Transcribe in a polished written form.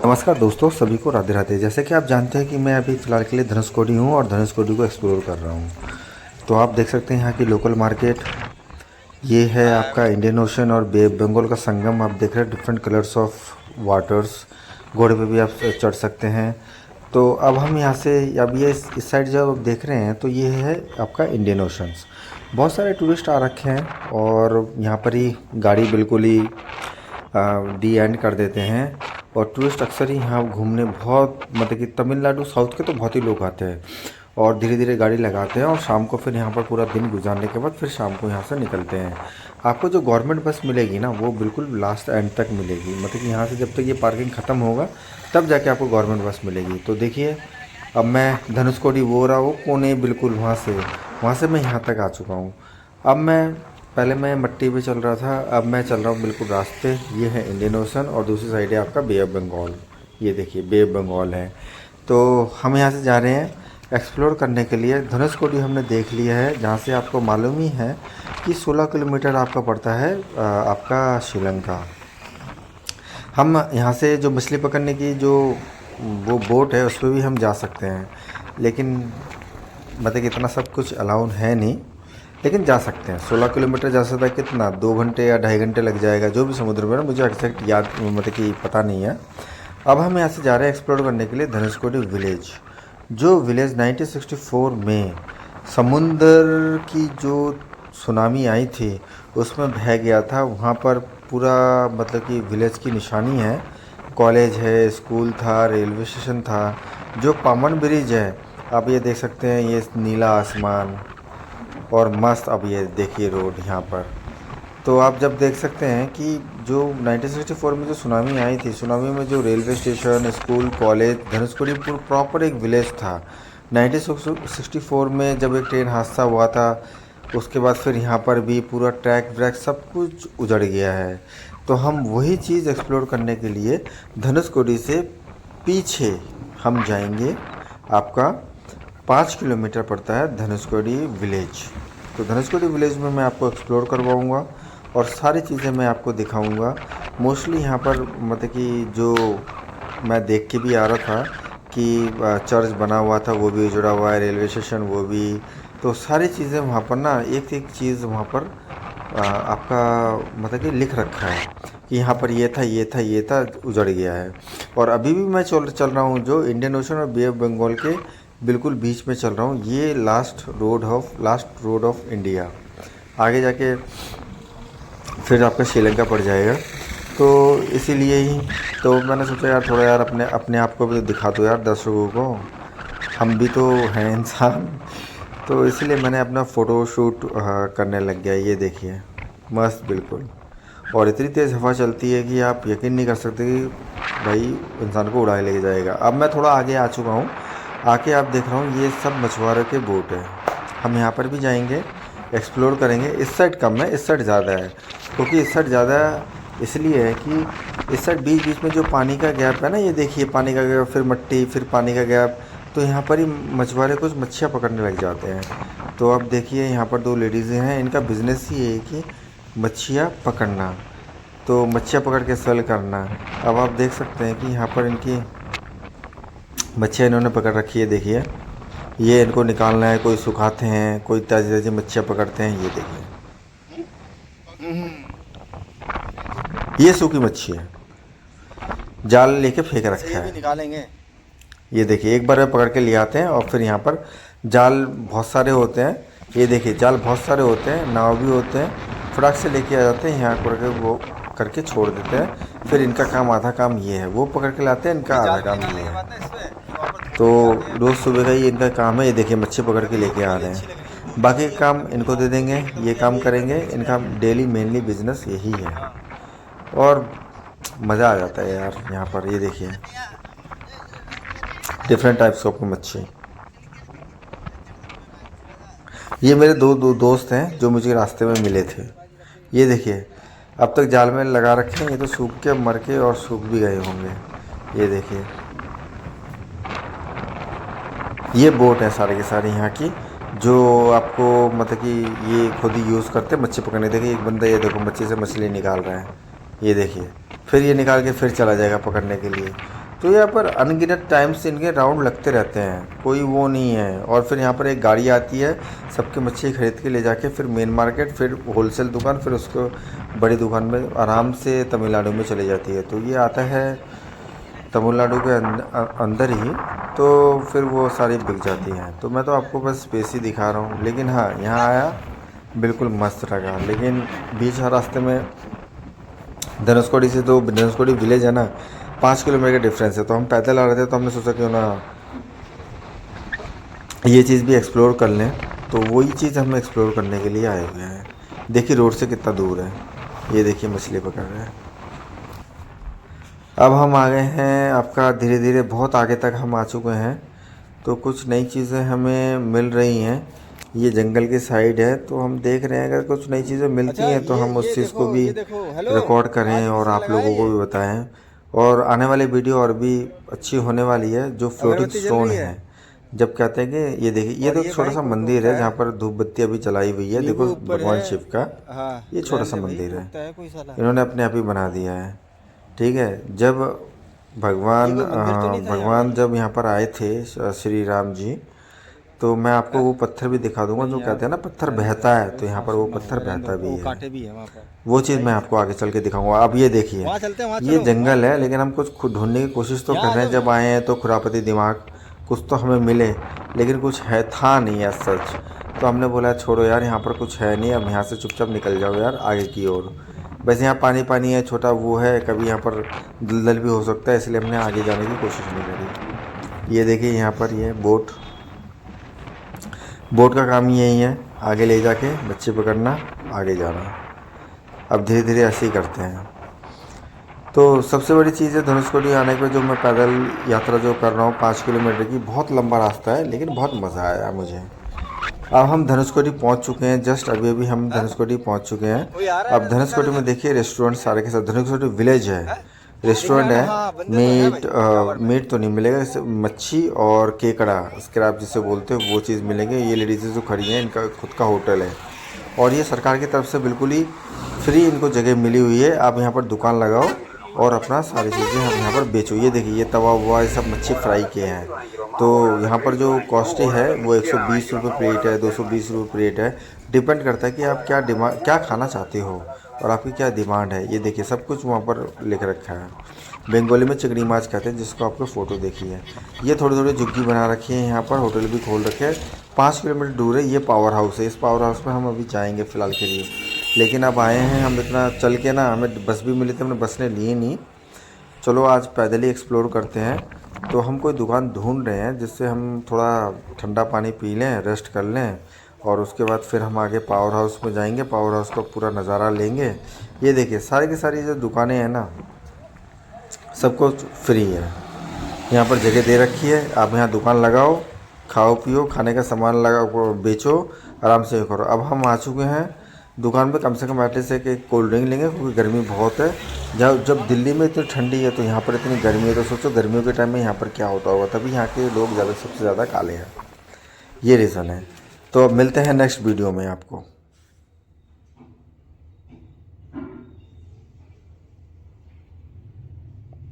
नमस्कार दोस्तों, सभी को राधे राधे। जैसे कि आप जानते हैं कि मैं अभी फ़िलहाल के लिए धनुषकोडी हूँ और धनुषकोडी को एक्सप्लोर कर रहा हूँ। तो आप देख सकते हैं यहाँ की लोकल मार्केट। ये है आपका इंडियन ओशन और बे ऑफ बंगाल का संगम। आप देख रहे हैं डिफरेंट कलर्स ऑफ वाटर्स। घोड़े पे भी आप चढ़ सकते हैं। तो अब हम यहाँ से अब ये इस साइड जब आप देख रहे हैं तो ये है आपका इंडियन ओशंस। बहुत सारे टूरिस्ट आ रखे हैं और यहाँ पर ही गाड़ी बिल्कुल ही डी एंड कर देते हैं। और टूरिस्ट अक्सर ही यहाँ घूमने बहुत मतलब कि तमिलनाडु साउथ के तो बहुत ही लोग आते हैं और धीरे धीरे गाड़ी लगाते हैं और शाम को फिर यहाँ पर पूरा दिन गुजारने के बाद फिर शाम को यहाँ से निकलते हैं। आपको जो गवर्नमेंट बस मिलेगी ना वो बिल्कुल लास्ट एंड तक मिलेगी, मतलब कि यहाँ से जब तक ये पार्किंग ख़त्म होगा तब जाके आपको गवर्नमेंट बस मिलेगी। तो देखिए अब मैं धनुषकोडी वो रहा वो कोने बिल्कुल वहाँ से मैं यहाँ तक आ चुका हूँ। अब मैं पहले मैं मट्टी पे चल रहा था, अब मैं चल रहा हूँ बिल्कुल रास्ते। ये है इंडियन ओशन और दूसरी साइड है आपका बे ऑफ बंगाल। ये देखिए बे ऑफ बंगाल है। तो हम यहाँ से जा रहे हैं एक्सप्लोर करने के लिए। धनुषकोडी हमने देख लिया है, जहाँ से आपको मालूम ही है कि 16 किलोमीटर आपका पड़ता है आपका श्रीलंका। हम यहाँ से जो मछली पकड़ने की जो वो बोट है उस पर भी हम जा सकते हैं, लेकिन मतलब कि इतना सब कुछ अलाउड है नहीं, लेकिन जा सकते हैं। 16 किलोमीटर जा सकता है, कितना 2 घंटे या 2.5 घंटे लग जाएगा जो भी समुद्र में, मुझे एग्जैक्ट याद मतलब कि पता नहीं है। अब हम यहाँ से जा रहे हैं एक्सप्लोर करने के लिए धनुषकोडी विलेज। जो विलेज 1964 में समुद्र की जो सुनामी आई थी उसमें बह गया था, वहाँ पर पूरा मतलब कि विलेज की निशानी है। कॉलेज है, स्कूल था, रेलवे स्टेशन था। जो पामन ब्रिज है आप ये देख सकते हैं, ये नीला आसमान और मस्त। अब ये देखिए रोड यहाँ पर। तो आप जब देख सकते हैं कि जो 1964 में जो सुनामी आई थी, सुनामी में जो railway station, school, college, Dhanushkodi proper एक विलेज था। 1964 में जब एक ट्रेन हादसा हुआ था उसके बाद फिर यहाँ पर भी पूरा ट्रैक व्रैक सब कुछ उजड़ गया है। तो हम वही चीज़ एक्सप्लोर करने के लिए धनुषकोडी से पीछे हम जाएंगे। आपका 5 किलोमीटर पड़ता है धनुषकोडी विलेज। तो धनुषकोडी विलेज में मैं आपको एक्सप्लोर करवाऊँगा और सारी चीज़ें मैं आपको दिखाऊंगा। मोस्टली यहाँ पर मतलब कि जो मैं देख के भी आ रहा था कि चर्च बना हुआ था वो भी जुड़ा हुआ है, रेलवे स्टेशन वो भी। तो सारी चीज़ें वहाँ पर ना एक एक चीज़ वहाँ पर आपका मतलब कि लिख रखा है कि यहाँ पर ये था ये था ये था, उजड़ गया है। और अभी भी मैं चल रहा हूँ जो इंडियन ओशन और बे ऑफ बंगाल के बिल्कुल बीच में चल रहा हूँ। ये लास्ट रोड ऑफ इंडिया। आगे जाके फिर आपका श्रीलंका पड़ जाएगा। तो इसीलिए ही तो मैंने सोचा यार थोड़ा यार अपने आप को भी दिखा दो यार दर्शकों को, हम भी तो हैं इंसान। तो इसलिए मैंने अपना फ़ोटो शूट करने लग गया। ये देखिए मस्त बिल्कुल। और इतनी तेज़ हवा चलती है कि आप यकीन नहीं कर सकते कि भाई इंसान को उड़ा लेके जाएगा। अब मैं थोड़ा आगे आ चुका हूँ, आके आप देख रहा हूँ ये सब मछुआरों के बोट है। हम यहाँ पर भी जाएंगे, एक्सप्लोर करेंगे। इस साइड कम है, इस साइड ज़्यादा है, क्योंकि इस साइड ज़्यादा इसलिए है कि इस साइड बीच बीच में जो पानी का गैप है ना, ये देखिए पानी का गैप, फिर मट्टी, फिर पानी का गैप। तो यहाँ पर ही मछुआरे कुछ मच्छियाँ पकड़ने लग जाते हैं। तो अब देखिए यहाँ पर 2 लेडीज़ें हैं, इनका बिज़नेस ही है कि मच्छियाँ पकड़ना, तो मच्छियाँ पकड़ के सेल करना। अब आप देख सकते हैं कि यहाँ पर इनकी मच्छियाँ इन्होंने पकड़ रखी है। देखिए ये इनको निकालना है, कोई सुखाते हैं, कोई ताज़ी ताज़ी मच्छियाँ पकड़ते हैं। ये देखिए ये सूखी मच्छी है, जाल लेके फेंक रखा है। निकालेंगे। ये देखिए एक बार में पकड़ के ले आते हैं और फिर यहाँ पर जाल बहुत सारे होते हैं। ये देखिए जाल बहुत सारे होते हैं, नाव भी होते हैं, फटाक से लेके आ जाते हैं, यहाँ करके वो करके छोड़ देते हैं। फिर इनका काम, आधा काम ये है, वो पकड़ के लाते हैं, इनका आधा काम ये है। तो रोज़ सुबह का ही इनका काम है। ये देखिए मच्छी पकड़ के लेके आ रहे हैं, बाकी काम इनको दे देंगे, ये काम करेंगे। इनका डेली मेनली बिजनेस यही है और मज़ा आ जाता है यार यहाँ पर। ये देखिए डिफरेंट टाइप्स ऑफ मच्छी। ये मेरे दो दोस्त हैं जो मुझे रास्ते में मिले थे। ये देखिए अब तक जाल में लगा रखे हैं, ये तो सूख के मर के और सूख भी गए होंगे। ये देखिए ये बोट है सारे के सारे यहाँ की, जो आपको मतलब कि ये खुद ही यूज़ करते हैं मच्छी पकड़ने। देखिए एक बंदा ये देखो मच्छी से मछली निकाल रहा है, ये देखिए, फिर ये निकाल के फिर चला जाएगा पकड़ने के लिए। तो यहाँ पर अनगिनत टाइम से इनके राउंड लगते रहते हैं, कोई वो नहीं है। और फिर यहाँ पर एक गाड़ी आती है, सबके मच्छी खरीद के ले जाके फिर मेन मार्केट, फिर होलसेल दुकान, फिर उसको बड़ी दुकान में आराम से तमिलनाडु में चली जाती है। तो ये आता है तमिलनाडु के अंदर ही, तो फिर वो सारी बिक जाती हैं। तो मैं तो आपको बस स्पेस ही दिखा रहा हूँ, लेकिन हाँ यहाँ आया बिल्कुल मस्त लगा। लेकिन बीच रास्ते में धनुषकोडी से, तो धनुषकोडी विलेज है ना, 5 किलोमीटर का डिफरेंस है। तो हम पैदल आ रहे थे, तो हमने सोचा क्यों ना ये चीज़ भी एक्सप्लोर कर लें। तो वही चीज़ हम एक्सप्लोर करने के लिए आए हुए हैं। देखिए रोड से कितना दूर है, ये देखिए मछली पकड़ रहे हैं। अब हम आ गए हैं, आपका धीरे धीरे बहुत आगे तक हम आ चुके हैं। तो कुछ नई चीज़ें हमें मिल रही हैं। ये जंगल की साइड है, तो हम देख रहे हैं अगर कुछ नई चीज़ें मिलती हैं तो हम उस चीज़ को भी रिकॉर्ड करें और आप लोगों को भी बताएं। और आने वाली वीडियो और भी अच्छी होने वाली है। जो फ्लोटिंग स्टोन है, जब कहते हैं कि ये देखिए, ये तो छोटा सा मंदिर है जहाँ पर धूप बत्ती अभी जलाई हुई है। देखो भगवान शिव का ये छोटा सा मंदिर है, इन्होंने अपने आप ही बना दिया है। ठीक है, जब भगवान जब यहाँ पर आए थे श्री राम जी, तो मैं आपको वो पत्थर भी दिखा दूंगा जो कहते हैं ना पत्थर बहता है, तो यहाँ पर वो पत्थर बहता भी है। वो चीज़ मैं आपको आगे चल के दिखाऊंगा। अब ये देखिए, ये जंगल है, लेकिन हम कुछ खुद ढूंढने की कोशिश तो कर रहे हैं। जब आए हैं तो खुरापती दिमाग कुछ तो हमें मिले, लेकिन कुछ है था नहीं है सच। तो हमने बोला छोड़ो यार, यहाँ पर कुछ है नहीं, अब यहाँ से चुपचाप निकल जाओ यार आगे की ओर। वैसे यहाँ पानी पानी है, छोटा वो है, कभी यहाँ पर दलदल भी हो सकता है, इसलिए हमने आगे जाने की कोशिश नहीं करी। ये देखिए यहाँ पर ये बोट का काम यही है, आगे ले जाके बच्चे पकड़ना, आगे जाना। अब धीरे धीरे ऐसे ही करते हैं। तो सबसे बड़ी चीज़ है धनुषकोडी आने के, जो मैं पैदल यात्रा जो कर रहा हूँ 5 किलोमीटर की, बहुत लंबा रास्ता है, लेकिन बहुत मज़ा आया मुझे। अब हम धनुषकोडी पहुँच चुके हैं, जस्ट अभी हम धनुषकोडी पहुँच चुके हैं। अब धनुषकोडी में देखिए रेस्टोरेंट सारे के साथ, धनुषकोडी विलेज है, रेस्टोरेंट है। मीट तो नहीं मिलेगा, मच्छी और केकड़ा स्क्रैप जिसे बोलते हैं वो चीज़ मिलेंगे। ये लेडीज़ जो खड़ी हैं, इनका खुद का होटल है, और ये सरकार की तरफ से बिल्कुल ही फ्री इनको जगह मिली हुई है। आप यहाँ पर दुकान लगाओ और अपना सारी चीज़ें हम यहाँ पर बेचो। ये देखिए, ये तवा हुआ, ये सब मच्छी फ्राई किए हैं। तो यहाँ पर जो कॉस्टिंग है वो 120 रुपये प्लेट है, 220 रुपये प्लेट है। डिपेंड करता है कि आप क्या खाना चाहते हो और आपकी क्या डिमांड है। ये देखिए सब कुछ वहाँ पर लिख रखा है। बंगाली में चिकड़ी माछ कहते हैं, जिसको आपको फ़ोटो देखी है। ये थोड़ी थोड़ी झुग्गी बना रखी है, यहाँ पर होटल भी खोल रखे हैं। 5 किलोमीटर दूर है, ये पावर हाउस है। इस पावर हाउस में हम अभी जाएंगे फ़िलहाल के लिए, लेकिन अब आए हैं हम इतना चल के ना, हमें बस भी मिली थी, हमने बस ने लिए नहीं। चलो आज पैदल ही एक्सप्लोर करते हैं। तो हम कोई दुकान ढूंढ रहे हैं जिससे हम थोड़ा ठंडा पानी पी लें, रेस्ट कर लें, और उसके बाद फिर हम आगे पावर हाउस में जाएंगे, पावर हाउस का पूरा नज़ारा लेंगे। ये देखिए सारी की सारी जो दुकानें हैं ना, सबको फ्री है, यहाँ पर जगह दे रखी है। आप यहाँ दुकान लगाओ, खाओ पियो, खाने का सामान लगाओ, बेचो, आराम से करो। अब हम आ चुके हैं दुकान पे, कम से कम एटलीस्ट एक कोल्ड ड्रिंक लेंगे, क्योंकि गर्मी बहुत है। जब दिल्ली में इतनी ठंडी है तो यहाँ पर इतनी गर्मी है, तो सोचो गर्मियों के टाइम में यहाँ पर क्या होता होगा। तभी यहाँ के लोग सबसे ज़्यादा काले हैं, ये रीज़न है। तो अब मिलते हैं नेक्स्ट वीडियो में आपको।